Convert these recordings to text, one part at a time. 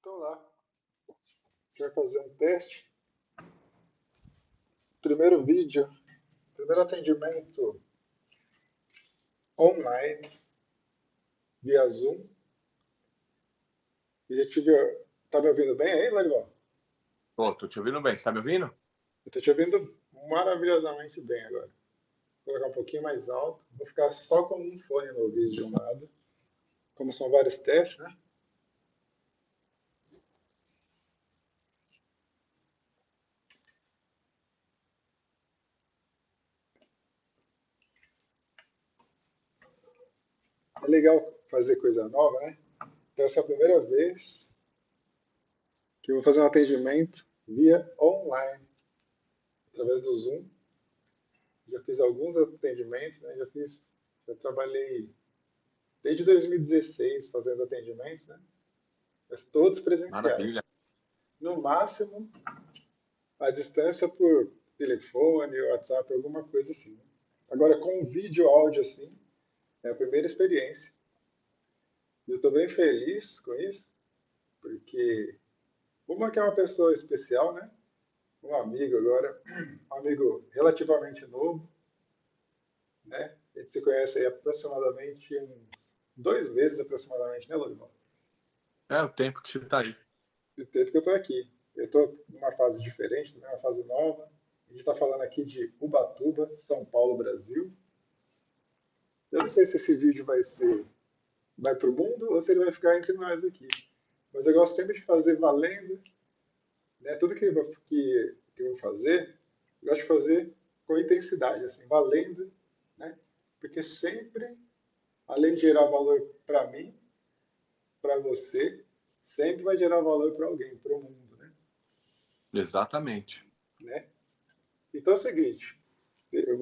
Então lá, a gente vai fazer um teste. Primeiro vídeo, primeiro atendimento online, via Zoom. E já tive, tá me ouvindo bem aí, Laribal? Pô, tô te ouvindo bem. Você tá me ouvindo? Eu tô te ouvindo maravilhosamente bem agora. Vou colocar um pouquinho mais alto. Vou ficar só com um fone no ouvido de um lado. Como são vários testes, né? É legal fazer coisa nova, né? Então essa é a primeira vez que eu vou fazer um atendimento via online, através do Zoom. Já fiz alguns atendimentos, né? Já trabalhei desde 2016 fazendo atendimentos, né? Mas todos Maravilha. presenciais. No máximo, à distância por telefone, WhatsApp, alguma coisa assim, né? Agora, com vídeo, áudio assim, é a primeira experiência. E eu estou bem feliz com isso, porque uma que é uma pessoa especial, né? Um amigo agora, um amigo relativamente novo, né? A gente se conhece aí aproximadamente uns 2 meses aproximadamente, né, Lorival? É o tempo que você tá aí. Do tempo que eu estou aqui. Eu estou numa fase diferente, também uma fase nova. A gente está falando aqui de Ubatuba, São Paulo, Brasil. Eu não sei se esse vídeo vai para o mundo ou se ele vai ficar entre nós aqui. Mas eu gosto sempre de fazer valendo, né? Tudo que eu vou fazer, eu gosto de fazer com intensidade, assim, valendo, né? Porque sempre, além de gerar valor para mim, para você, sempre vai gerar valor para alguém, para o mundo, Exatamente. né? Então é o seguinte, eu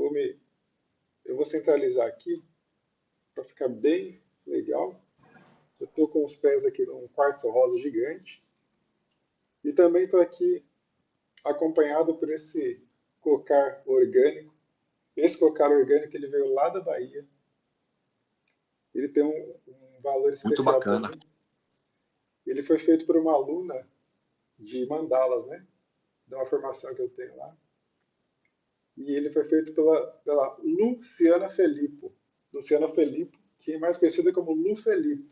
vou centralizar aqui para ficar bem legal. Eu estou com os pés aqui num quartzo rosa gigante e também estou aqui acompanhado por esse cocar orgânico. Esse cocar orgânico ele veio lá da Bahia. Ele tem um valor Muito especial para bacana. mim. Ele foi feito por uma aluna de mandalas, né? De uma formação que eu tenho lá. E ele foi feito pela Luciana Felippo. Luciana Felippo, que é mais conhecida como Lu Felippo,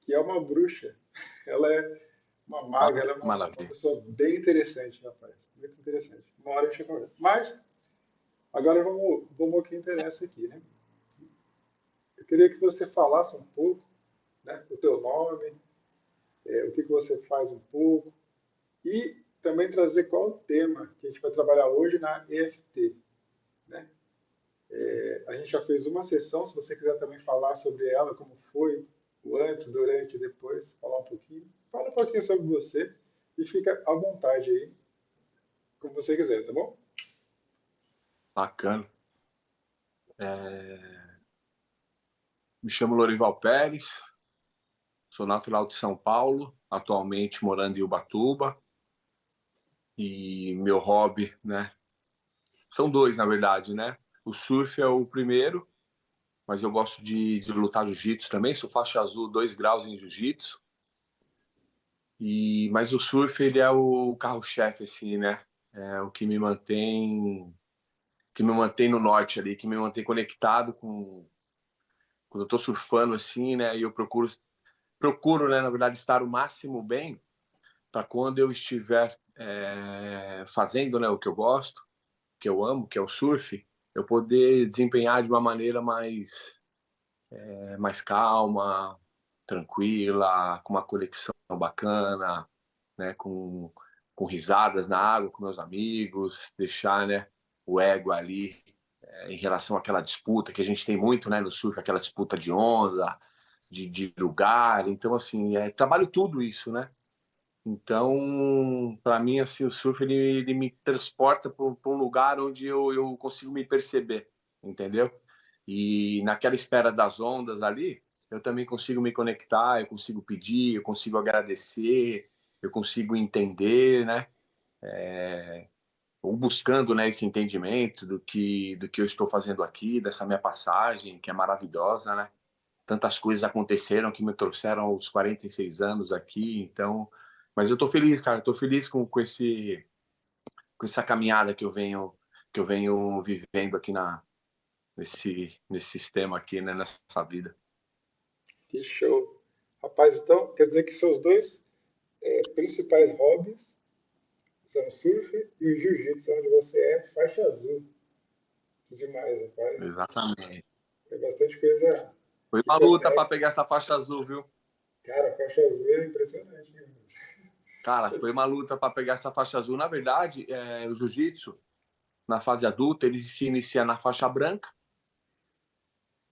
que é uma bruxa. Ela é uma maga, ela é uma Maravilha. pessoa bem interessante, rapaz. Muito interessante. Uma hora a gente conversa. Mas, agora vamos ao que interessa aqui, né? Eu queria que você falasse um pouco, né? O teu nome, o que você faz um pouco, e também trazer qual o tema que a gente vai trabalhar hoje na EFT, né? A gente já fez uma sessão, se você quiser também falar sobre ela, como foi, o antes, durante e depois, falar um pouquinho. Fala um pouquinho sobre você e fica à vontade aí, como você quiser, tá bom? Bacana. Me chamo Lorival Pérez, sou natural de São Paulo, atualmente morando em Ubatuba. E meu hobby, né? São dois, na verdade, né? O surf é o primeiro, mas eu gosto de lutar jiu-jitsu também. Sou faixa azul 2 graus em jiu-jitsu. Mas o surf, ele é o carro-chefe, assim, né? É o que me mantém no norte ali, que me mantém conectado com quando eu tô surfando assim, né? E eu procuro, né, na verdade, estar o máximo bem para quando eu estiver fazendo, né, o que eu gosto, que eu amo, que é o surf, eu poder desempenhar de uma maneira mais calma, tranquila, com uma conexão bacana, né, com risadas na água com meus amigos, deixar, né, o ego ali em relação àquela disputa que a gente tem muito, né, no surf, aquela disputa de onda, de lugar. Então, assim, trabalho tudo isso, né? Então, para mim, assim, o surf ele me transporta para um lugar onde eu consigo me perceber, entendeu? E naquela espera das ondas ali, eu também consigo me conectar, eu consigo pedir, eu consigo agradecer, eu consigo entender, né? Ou buscando, né, esse entendimento do que eu estou fazendo aqui, dessa minha passagem, que é maravilhosa, né? tantas coisas aconteceram que me trouxeram aos 46 anos aqui, então... Mas eu tô feliz, cara, tô feliz com essa caminhada que eu venho vivendo aqui nesse sistema aqui, né, nessa vida. Que show. Rapaz, então, quer dizer que seus dois principais hobbies são o surf e o jiu-jitsu, onde você é faixa azul. Que demais, rapaz. Exatamente. Tem bastante coisa Foi que uma luta para conecta. pegar essa faixa azul, viu? Cara, a faixa azul é impressionante, né? Cara, foi uma luta para pegar essa faixa azul. Na verdade, o jiu-jitsu, na fase adulta, ele se inicia na faixa branca,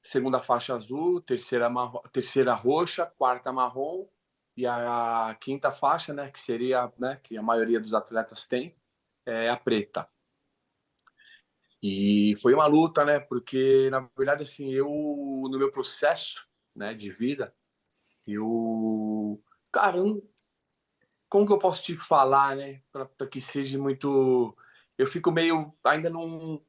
segunda faixa azul, terceira roxa, quarta marrom e a quinta faixa, né, que seria, né, que a maioria dos atletas tem, é a preta. E foi uma luta, né, porque na verdade assim, eu no meu processo, né, de vida, cara, como que eu posso te falar, né, para que seja muito, eu fico meio, ainda não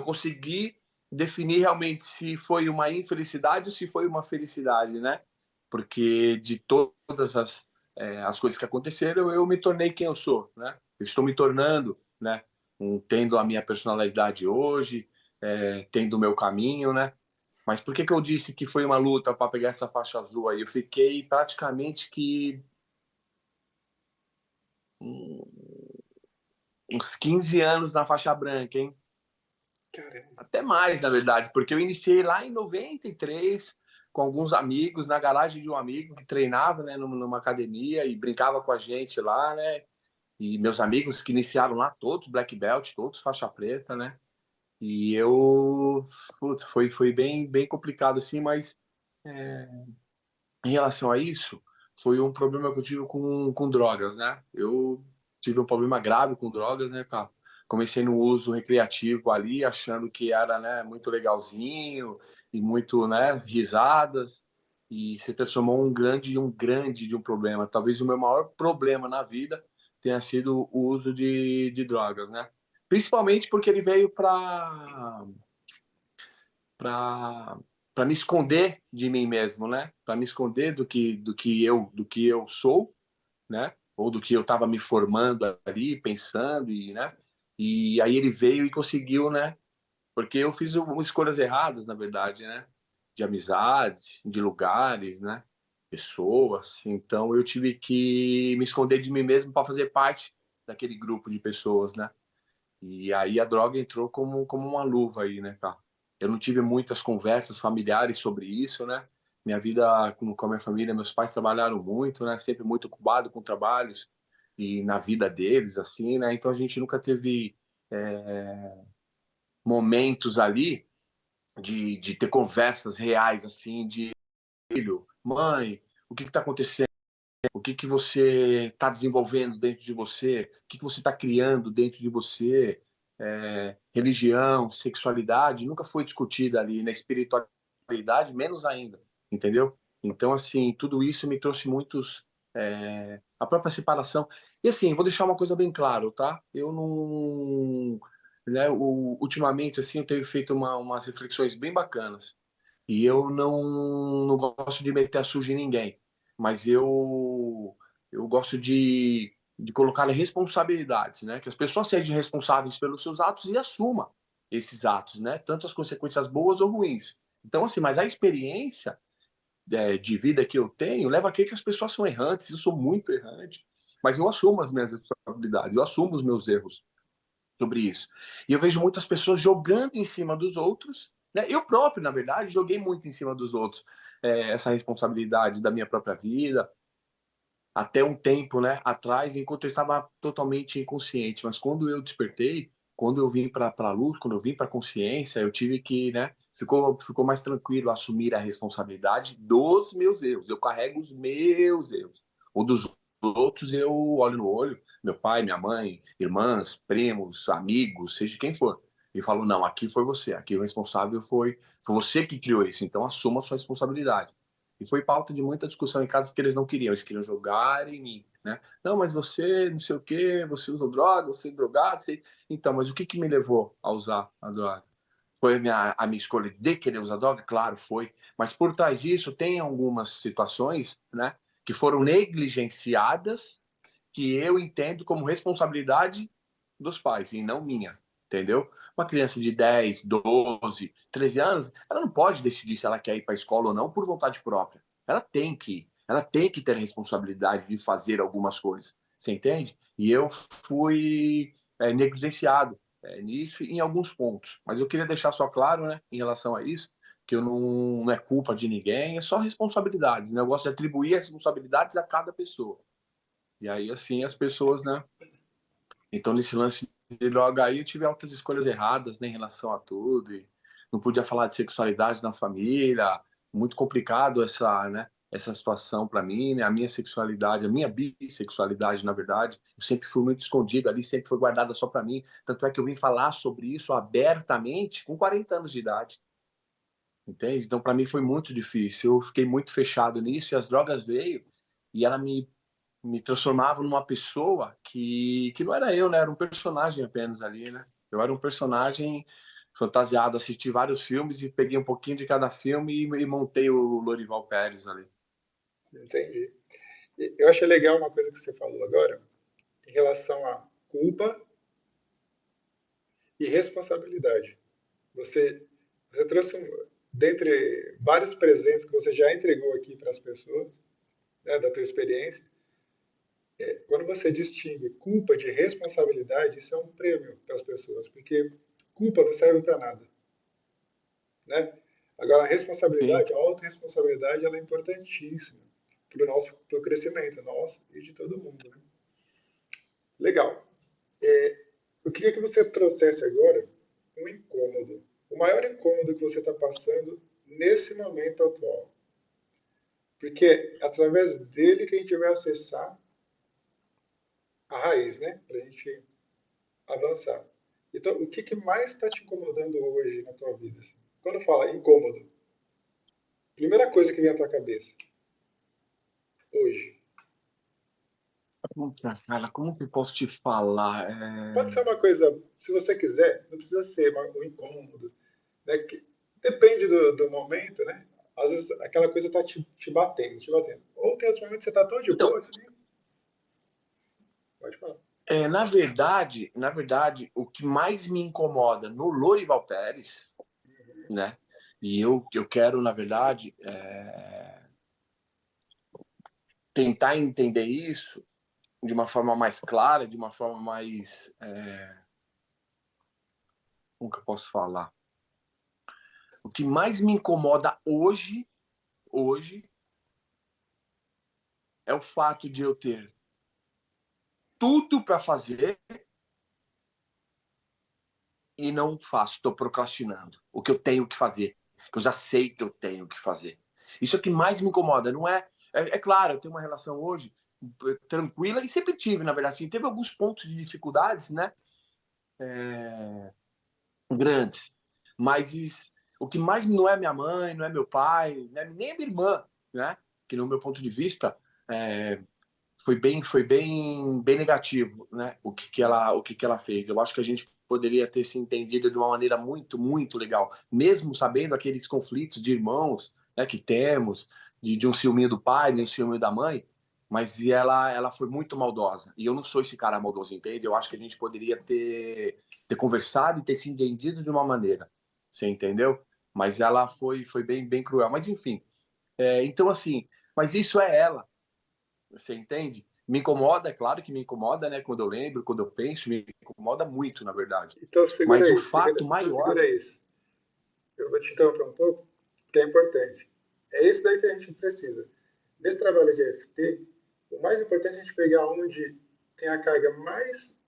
consegui definir realmente se foi uma infelicidade ou se foi uma felicidade, né? Porque de todas as coisas que aconteceram, eu me tornei quem eu sou, né? Eu estou me tornando, né? Tendo a minha personalidade hoje, tendo o meu caminho, né? Mas por que eu disse que foi uma luta para pegar essa faixa azul aí? Eu fiquei praticamente que uns 15 anos na faixa branca, hein? Caramba. Até mais, na verdade, porque eu iniciei lá em 93 com alguns amigos, na garagem de um amigo que treinava, né, numa academia e brincava com a gente lá, né? E meus amigos que iniciaram lá, todos black belt, todos faixa preta, né? E eu, putz, foi bem complicado assim, mas em relação a isso, foi um problema que eu tive com drogas, né? Eu tive um problema grave com drogas, né, cara? Comecei no uso recreativo ali, achando que era, né, muito legalzinho e muito, né, risadas, e se transformou um grande de um problema. Talvez o meu maior problema na vida tenha sido o uso de drogas, né? Principalmente porque ele veio para para me esconder de mim mesmo, né? Para me esconder do que eu sou, né? Ou do que eu estava me formando ali, pensando e, né? E aí ele veio e conseguiu, né? Porque eu fiz escolhas erradas, na verdade, né? De amizades, de lugares, né? Pessoas. Então eu tive que me esconder de mim mesmo para fazer parte daquele grupo de pessoas, né? E aí a droga entrou como uma luva aí, né, cara? Eu não tive muitas conversas familiares sobre isso, né? Minha vida com a minha família, meus pais trabalharam muito, né? Sempre muito ocupado com trabalhos e na vida deles, assim, né? Então a gente nunca teve momentos ali de ter conversas reais, assim, de filho, mãe, o que está acontecendo? O que você está desenvolvendo dentro de você? O que você está criando dentro de você? Religião, sexualidade, nunca foi discutida ali, na espiritualidade, menos ainda, entendeu? Então, assim, tudo isso me trouxe muitos. A própria separação. E, assim, vou deixar uma coisa bem claro, tá? Eu não. Né, ultimamente, assim, eu tenho feito umas reflexões bem bacanas. E eu não gosto de meter a suja em ninguém, mas eu gosto de colocar responsabilidades, né? Que as pessoas sejam responsáveis pelos seus atos e assumam esses atos, né? Tanto as consequências boas ou ruins. Então, assim, mas a experiência de vida que eu tenho leva a crer que as pessoas são errantes, eu sou muito errante, mas eu assumo as minhas responsabilidades, eu assumo os meus erros sobre isso. E eu vejo muitas pessoas jogando em cima dos outros, né? Eu próprio, na verdade, joguei muito em cima dos outros essa responsabilidade da minha própria vida, até um tempo, né, atrás, enquanto eu estava totalmente inconsciente. Mas quando eu despertei, quando eu vim para a luz, quando eu vim para a consciência, eu tive que, né, ficou mais tranquilo assumir a responsabilidade dos meus erros. Eu carrego os meus erros. O dos outros eu olho no olho, meu pai, minha mãe, irmãs, primos, amigos, seja quem for. E falo, não, aqui foi você, aqui o responsável foi você que criou isso, então assuma a sua responsabilidade. E foi pauta de muita discussão em casa porque eles queriam jogar em mim, né? Não, mas você, não sei o quê, você usou droga, você é drogado, você... Então, mas o que me levou a usar a droga? Foi a minha escolha de querer usar droga? Claro, foi. Mas por trás disso, tem algumas situações, né, que foram negligenciadas, que eu entendo como responsabilidade dos pais, e não minha, entendeu? Uma criança de 10, 12, 13 anos, ela não pode decidir se ela quer ir para a escola ou não por vontade própria. Ela tem que ir. Ela tem que ter a responsabilidade de fazer algumas coisas. Você entende? E eu fui negligenciado nisso e em alguns pontos. Mas eu queria deixar só claro, né, em relação a isso, que eu não é culpa de ninguém, é só responsabilidades, né? Eu gosto de atribuir responsabilidades a cada pessoa. E aí, assim, as pessoas, né? Então, nesse lance de droga aí, eu tive altas escolhas erradas, né, em relação a tudo. E não podia falar de sexualidade na família. Muito complicado essa, né, essa situação para mim, né? A minha sexualidade, a minha bissexualidade, na verdade, eu sempre fui muito escondido ali, sempre foi guardada só para mim. Tanto é que eu vim falar sobre isso abertamente com 40 anos de idade. Entende? Então, para mim foi muito difícil. Eu fiquei muito fechado nisso e as drogas veio e ela me transformava numa pessoa que não era eu, né? Era um personagem apenas ali, né? Eu era um personagem fantasiado, assisti vários filmes e peguei um pouquinho de cada filme e montei o Lorival Pérez ali. Entendi. Eu achei legal uma coisa que você falou agora, em relação à culpa e responsabilidade. Você trouxe, dentre vários presentes que você já entregou aqui para as pessoas, né, da tua experiência, quando você distingue culpa de responsabilidade, isso é um prêmio para as pessoas, porque culpa não serve para nada, né? Agora, a Sim, responsabilidade, a autorresponsabilidade, ela é importantíssima para o nosso pro crescimento nosso e de todo mundo, né? Legal. Eu queria que você trouxesse agora um incômodo, o maior incômodo que você está passando nesse momento atual. Porque é através dele que a gente vai acessar a raiz, né? Para a gente avançar. Então, o que mais está te incomodando hoje na tua vida? Assim? Quando fala incômodo, primeira coisa que vem à tua cabeça, hoje. puta, cara, como que eu posso te falar? Pode ser uma coisa, se você quiser, não precisa ser um incômodo, né? Que depende do momento, né? Às vezes aquela coisa está te batendo, te batendo. Ou tem outros momentos que você está tão de Então, boa que nem... Pode falar. na verdade, o que mais me incomoda no Lorival Pérez, né? E eu quero, na verdade, tentar entender isso de uma forma mais clara, de uma forma mais. Como que eu posso falar? O que mais me incomoda hoje, é o fato de eu ter tudo para fazer e não faço, estou procrastinando o que eu tenho que fazer, que eu já sei que eu tenho que fazer. Isso é o que mais me incomoda, não é? É claro, eu tenho uma relação hoje tranquila e sempre tive, na verdade, assim, teve alguns pontos de dificuldades, né? Grandes. Mas o que mais não é minha mãe, não é meu pai, né? Nem a minha irmã, né? Que no meu ponto de vista é, foi bem negativo, né? O que ela fez. Eu acho que a gente poderia ter se entendido de uma maneira muito, muito legal, mesmo sabendo aqueles conflitos de irmãos, né, que temos, de um ciúminho do pai, de um ciúminho da mãe, mas ela foi muito maldosa. E eu não sou esse cara maldoso, entende? Eu acho que a gente poderia ter conversado e ter se entendido de uma maneira, você entendeu? Mas ela foi bem, bem cruel. Mas enfim, então assim, mas isso é ela, você entende? Me incomoda, é claro que me incomoda, né? Quando eu lembro, quando eu penso, me incomoda muito, na verdade. Então, segura Mas o aí, segura, fato maior. segura isso. Eu vou te interromper um pouco, porque é importante. É isso daí que a gente precisa. Nesse trabalho de EFT, o mais importante é a gente pegar onde tem a carga mais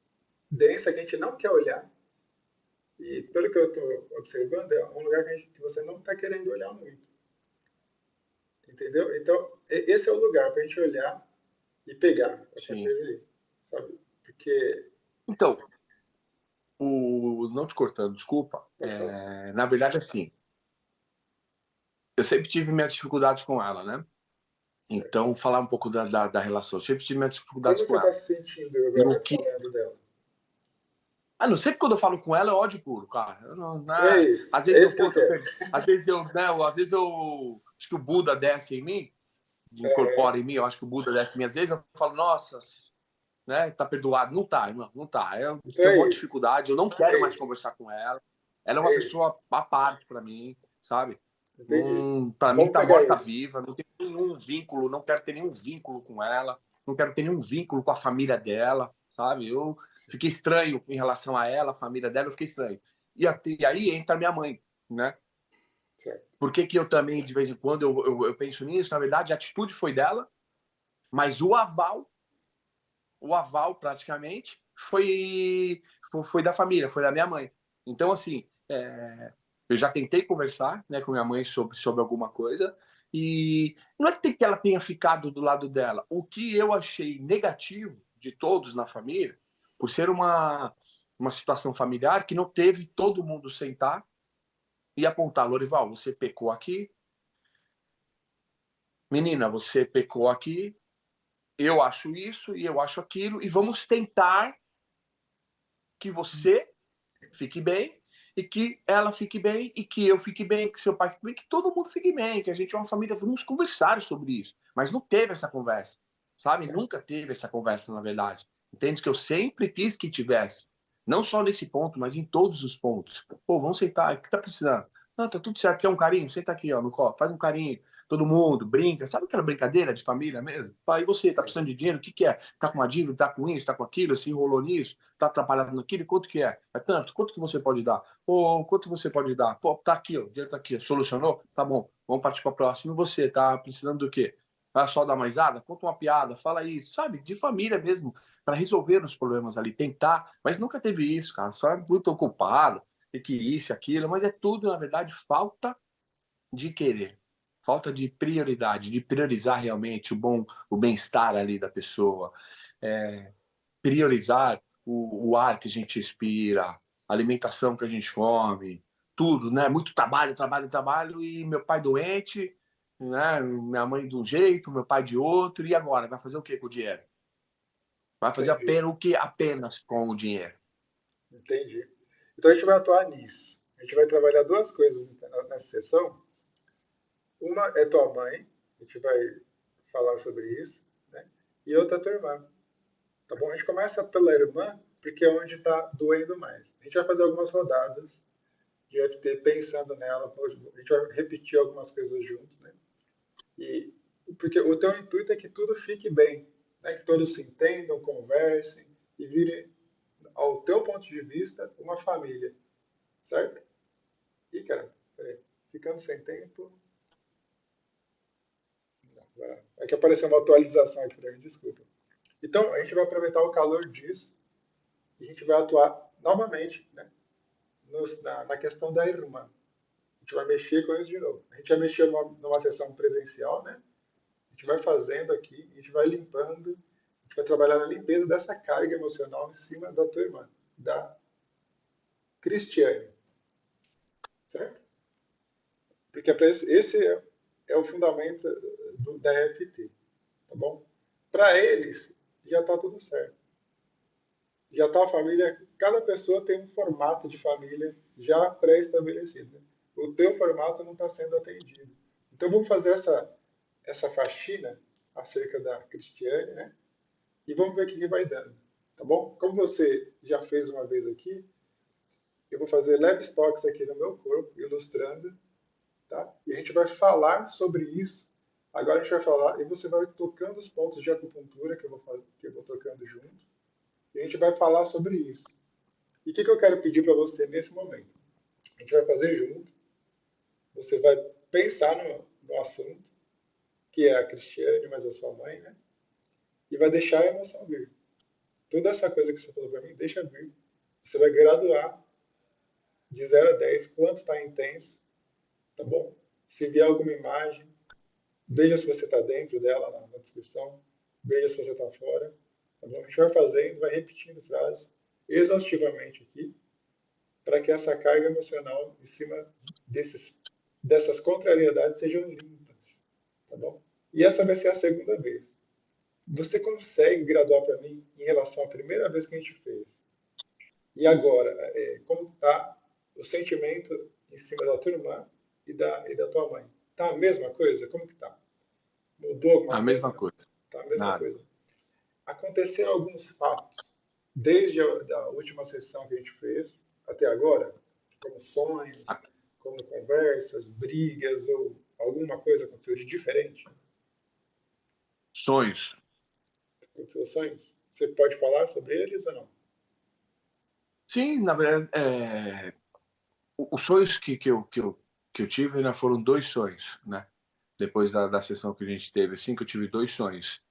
densa que a gente não quer olhar. E pelo que eu estou observando, é um lugar que você não está querendo olhar muito. Entendeu? Então, esse é o lugar para a gente olhar e pegar essa Sim. coisa aí. Sabe? Porque. Então, não te cortando, desculpa. Pode falar. Na verdade, assim, eu sempre tive minhas dificuldades com ela, né? Certo. Então, falar um pouco da relação. Eu sempre tive minhas Como dificuldades você com está ela. se sentindo E o agora que. falando dela? Ah, não sei porque quando eu falo com ela, é ódio puro, cara. Eu não, É isso. às É vezes isso que eu quero. às vezes eu, né, às vezes eu acho que o Buda desce em mim, É, incorpora em mim, eu acho que o Buda desce em mim. Às vezes eu falo, nossa, né, tá perdoado. Não tá, irmão, não tá. Eu então tenho é uma isso. dificuldade, eu não quero É mais isso. conversar com ela. Ela é uma É isso. pessoa à parte para mim, sabe? Entendi. Para mim Vamos tá pegar morta isso. viva, não tenho nenhum vínculo, não quero ter nenhum vínculo com ela, não quero ter nenhum vínculo com a família dela, sabe? Eu fiquei estranho em relação a ela, a família dela, eu fiquei estranho. E aí entra minha mãe, né? Certo. Por que que eu também, de vez em quando, eu penso nisso? Na verdade, a atitude foi dela, mas o aval praticamente foi da família, foi da minha mãe. Então, assim, eu já tentei conversar, né, com minha mãe sobre alguma coisa, e não é que ela tenha ficado do lado dela. O que eu achei negativo de todos na família, por ser uma situação familiar que não teve todo mundo sentar e apontar, Lorival, você pecou aqui, menina, você pecou aqui, eu acho isso e eu acho aquilo, e vamos tentar que você fique bem e que ela fique bem e que eu fique bem, que seu pai fique bem, que todo mundo fique bem, que a gente é uma família, vamos conversar sobre isso. Mas não teve essa conversa, sabe? Nunca teve essa conversa, na verdade. Entende? Que eu sempre quis que tivesse. Não só nesse ponto, mas em todos os pontos. Pô, vamos sentar, o que tá precisando? Não, tá tudo certo, quer um carinho? Senta aqui, ó, no colo, faz um carinho, todo mundo, brinca, sabe aquela brincadeira de família mesmo? Aí você, tá Sim. precisando de dinheiro, o que que é? Tá com uma dívida, tá com isso, tá com aquilo, se enrolou nisso, tá atrapalhado naquilo, quanto que é? É tanto? Quanto que você pode dar? Pô, quanto você pode dar? Pô, tá aqui, ó, o dinheiro tá aqui, solucionou? Tá bom, vamos partir para a próxima. E você, tá precisando do quê? Ah, só dar mais nada? Conta uma piada, fala isso, sabe? De família mesmo, para resolver os problemas ali, tentar. Mas nunca teve isso, cara. Só é muito ocupado, e que isso, aquilo, mas é tudo, na verdade, falta de querer. Falta de prioridade, de priorizar realmente o bem-estar ali da pessoa. É, priorizar o ar que a gente respira, a alimentação que a gente come, tudo, né? Muito trabalho, trabalho, trabalho, e meu pai doente, né? Minha mãe de um jeito, meu pai de outro, e agora? Vai fazer o que com o dinheiro? Vai fazer Entendi. apenas o que apenas com o dinheiro? Entendi. Então a gente vai atuar nisso. A gente vai trabalhar duas coisas nessa sessão. Uma é tua mãe, a gente vai falar sobre isso, né? E outra é tua irmã, tá bom? A gente começa pela irmã, porque é onde está doendo mais. A gente vai fazer algumas rodadas de FT pensando nela, a gente vai repetir algumas coisas juntos, né? E porque o teu intuito é que tudo fique bem, né? Que todos se entendam, conversem e virem, ao teu ponto de vista, uma família, certo? E, cara, peraí, ficando sem tempo. Não, é que apareceu uma atualização aqui para mim, desculpa. Então, a gente vai aproveitar o calor disso e a gente vai atuar novamente, né, na questão da irmã. A gente vai mexer com isso de novo. A gente já mexeu numa sessão presencial, né? A gente vai fazendo aqui, a gente vai limpando, a gente vai trabalhar na limpeza dessa carga emocional em cima da tua irmã, da Cristiane, certo? Porque esse é o fundamento da FT, tá bom? Para eles, já está tudo certo. Já está a família, cada pessoa tem um formato de família já pré-estabelecido. Né? O teu formato não está sendo atendido. Então vamos fazer essa faxina acerca da Cristiane, né? E vamos ver o que vai dando, tá bom? Como você já fez uma vez aqui, eu vou fazer leves toques aqui no meu corpo, ilustrando, tá? E a gente vai falar sobre isso. Agora a gente vai falar, e você vai tocando os pontos de acupuntura que eu vou tocando junto. E a gente vai falar sobre isso. E o que eu quero pedir para você nesse momento? A gente vai fazer junto. Você vai pensar no assunto, que é a Cristiane, mas a sua mãe, né? E vai deixar a emoção vir. Toda essa coisa que você falou para mim, deixa vir. Você vai graduar de 0 a 10 quanto está intenso, tá bom? Se vier alguma imagem, veja se você está dentro dela na descrição, veja se você está fora, tá bom? A gente vai fazendo, vai repetindo frases exaustivamente aqui, para que essa carga emocional em cima dessas contrariedades sejam limpas, tá bom? E essa vai ser a segunda vez. Você consegue graduar para mim em relação à primeira vez que a gente fez? E agora, como está o sentimento em cima da tua irmã e da tua mãe? Tá a mesma coisa? Como que tá? Mudou alguma A coisa? mesma Não? coisa. Tá a mesma Nada. coisa. Aconteceram alguns fatos, desde a da última sessão que a gente fez até agora, como sonhos, como conversas, brigas ou alguma coisa aconteceu de diferente? Sonhos. Aconteceu sonhos? Você pode falar sobre eles ou não? Sim, na verdade, os sonhos que eu tive, né, foram dois sonhos, né? Depois da sessão que a gente teve, assim, que eu tive dois sonhos.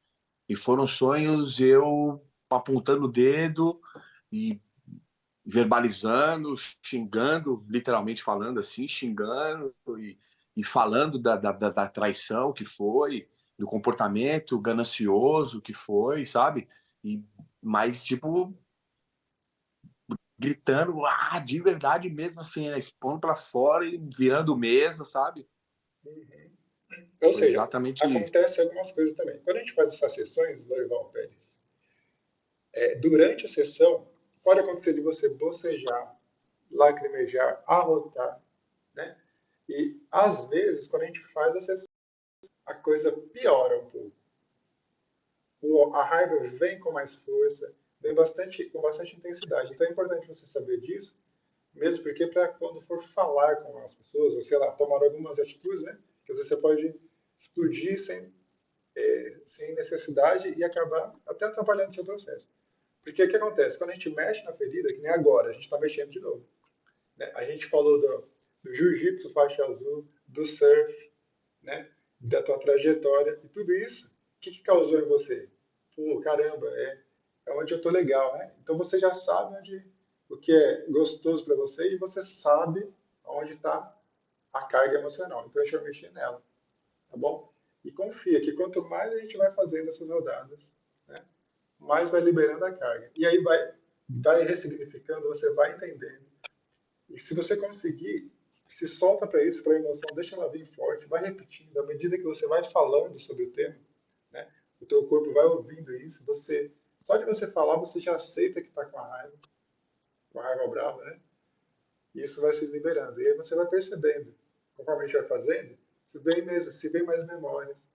E foram sonhos eu apontando o dedo e verbalizando, xingando, literalmente falando assim, xingando e falando da traição que foi, do comportamento ganancioso que foi, sabe? E mas tipo gritando, de verdade mesmo assim, né? Expondo para fora e virando mesa, sabe? Uhum. Ou Foi seja, exatamente isso. acontece algumas coisas também. Quando a gente faz essas sessões, Lorival Pérez, durante a sessão, pode acontecer de você bocejar, lacrimejar, arrotar, né? E às vezes, quando a gente faz a sessão, a coisa piora um pouco. A raiva vem com mais força, vem com bastante intensidade. Então é importante você saber disso, mesmo porque para quando for falar com as pessoas, ou sei lá, tomar algumas atitudes, né? Que às vezes você pode explodir sem necessidade e acabar até atrapalhando o seu processo. Porque o que acontece? Quando a gente mexe na ferida, que nem agora, a gente está mexendo de novo. Né? A gente falou do jiu-jitsu, faixa azul, do surf, né? Da tua trajetória, e tudo isso, o que causou em você? Pô, caramba, é onde eu tô legal, né? Então você já sabe o que é gostoso para você e você sabe onde está a carga emocional. Então a gente vai mexer nela, tá bom? E confia que quanto mais a gente vai fazendo essas rodadas, né, mais vai liberando a carga. E aí vai ressignificando, você vai entendendo. E se você conseguir, se solta para isso, para a emoção, deixa ela vir forte, vai repetindo. À medida que você vai falando sobre o tema, né, o teu corpo vai ouvindo isso, só de você falar, você já aceita que está com a raiva brava, né? E isso vai se liberando. E aí você vai percebendo, conforme a gente vai fazendo, se vem mais memórias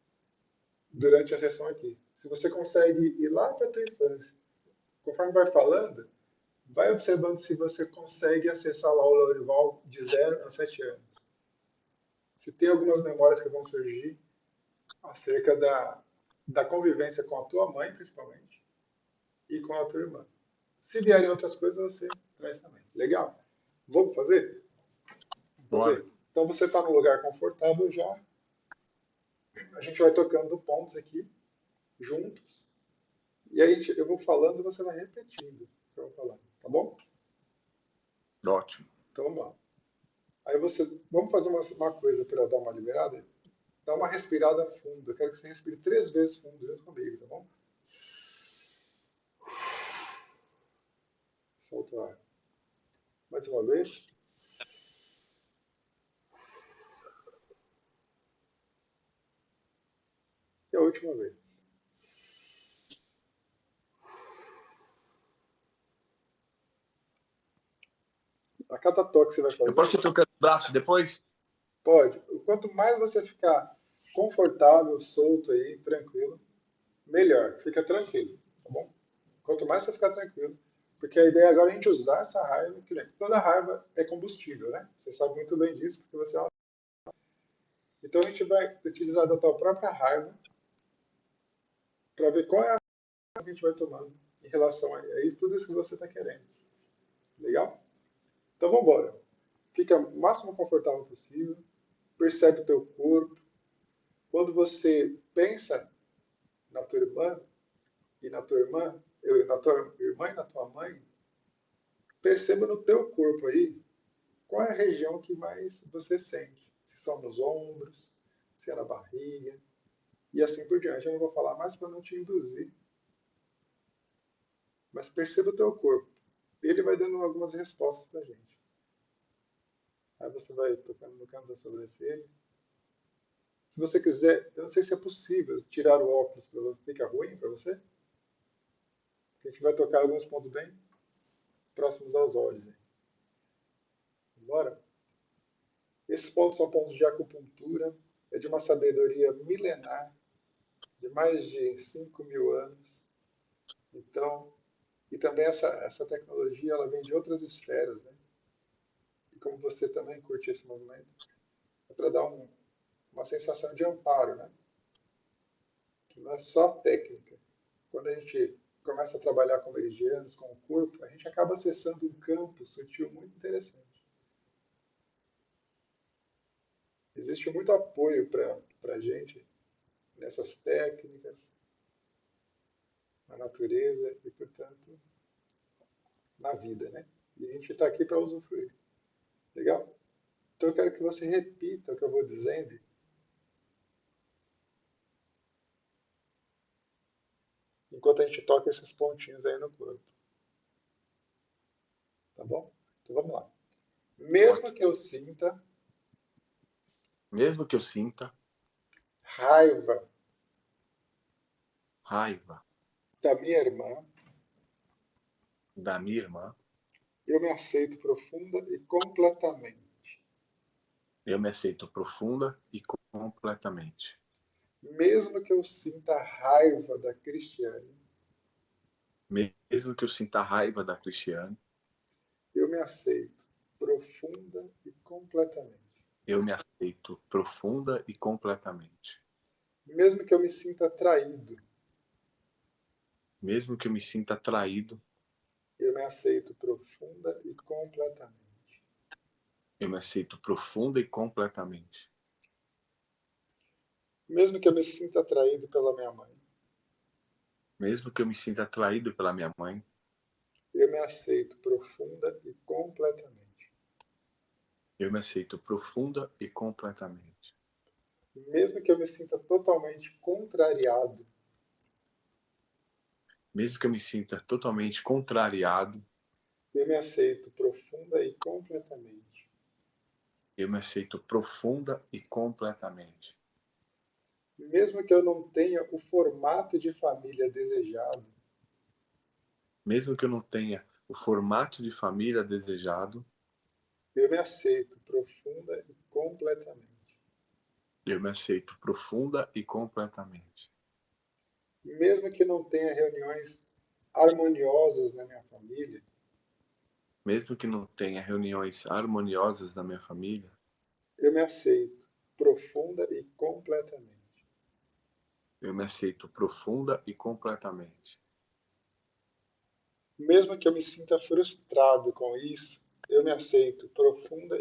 durante a sessão aqui. Se você consegue ir lá para a tua infância, conforme vai falando, vai observando se você consegue acessar lá o Lorival de 0 a 7 anos. Se tem algumas memórias que vão surgir acerca da convivência com a tua mãe, principalmente, e com a tua irmã. Se vierem outras coisas, você traz também. Legal? Vamos fazer? Vamos Bora. fazer? Então você está num lugar confortável já. A gente vai tocando pontos aqui, juntos. E aí eu vou falando e você vai repetindo o que eu vou falando. Tá bom? Ótimo. Então vamos lá. Aí vamos fazer uma coisa para dar uma liberada? Dá uma respirada fundo. Eu quero que você respire 3 vezes fundo junto comigo, tá bom? Solta o ar. Mais uma vez. E a última vez. A cada toque que você vai Eu posso fazer, ir trocando o braço depois? pode. Quanto mais você ficar confortável, solto aí, tranquilo, melhor. Fica tranquilo, tá bom? Quanto mais você ficar tranquilo. Porque a ideia agora é a gente usar essa raiva, que toda raiva é combustível, né? Você sabe muito bem disso, porque você é uma... Então a gente vai utilizar da tua própria raiva para ver qual é a raiva que a gente vai tomando em relação a isso, tudo isso que você está querendo. Legal? Então vamos embora. Fica o máximo confortável possível, percebe o teu corpo. Quando você pensa na tua irmã e na tua irmã, na tua irmã e na tua mãe, perceba no teu corpo aí qual é a região que mais você sente. Se são nos ombros, se é na barriga, e assim por diante. Eu não vou falar mais para não te induzir, mas perceba o teu corpo. Ele vai dando algumas respostas para a gente. Aí você vai tocando no canto da sobrancelha. Se você quiser, eu não sei se é possível tirar o óculos para você. Fica ruim para você? A gente vai tocar alguns pontos bem próximos aos olhos. Bora? Esses pontos são pontos de acupuntura, é de uma sabedoria milenar, de mais de 5.000 anos. Então, e também essa tecnologia ela vem de outras esferas, né? E como você também curte esse movimento, é para dar uma sensação de amparo, né? Que não é só técnica. Quando a gente começa a trabalhar com meridianos, com o corpo, a gente acaba acessando um campo sutil muito interessante. Existe muito apoio para a gente nessas técnicas, na natureza e, portanto, na vida, né? E a gente está aqui para usufruir. Legal? Então eu quero que você repita o que eu vou dizendo. Enquanto a gente toca esses pontinhos aí no corpo. Tá bom? Então vamos lá. Mesmo que eu sinta raiva da minha irmã, eu me aceito profunda e completamente. Mesmo que eu sinta raiva da Cristiane, eu me aceito profunda e completamente. Mesmo que eu me sinta traído, eu me aceito profunda e completamente. Mesmo que eu me sinta atraído pela minha mãe, eu me aceito profunda e completamente. Mesmo que eu me sinta totalmente contrariado, eu me aceito profunda e completamente. Mesmo que eu não tenha o formato de família desejado, eu me aceito profunda e completamente. Mesmo que não tenha reuniões harmoniosas na minha família, eu me aceito profunda e completamente. Mesmo que eu me sinta frustrado com isso, eu me aceito profunda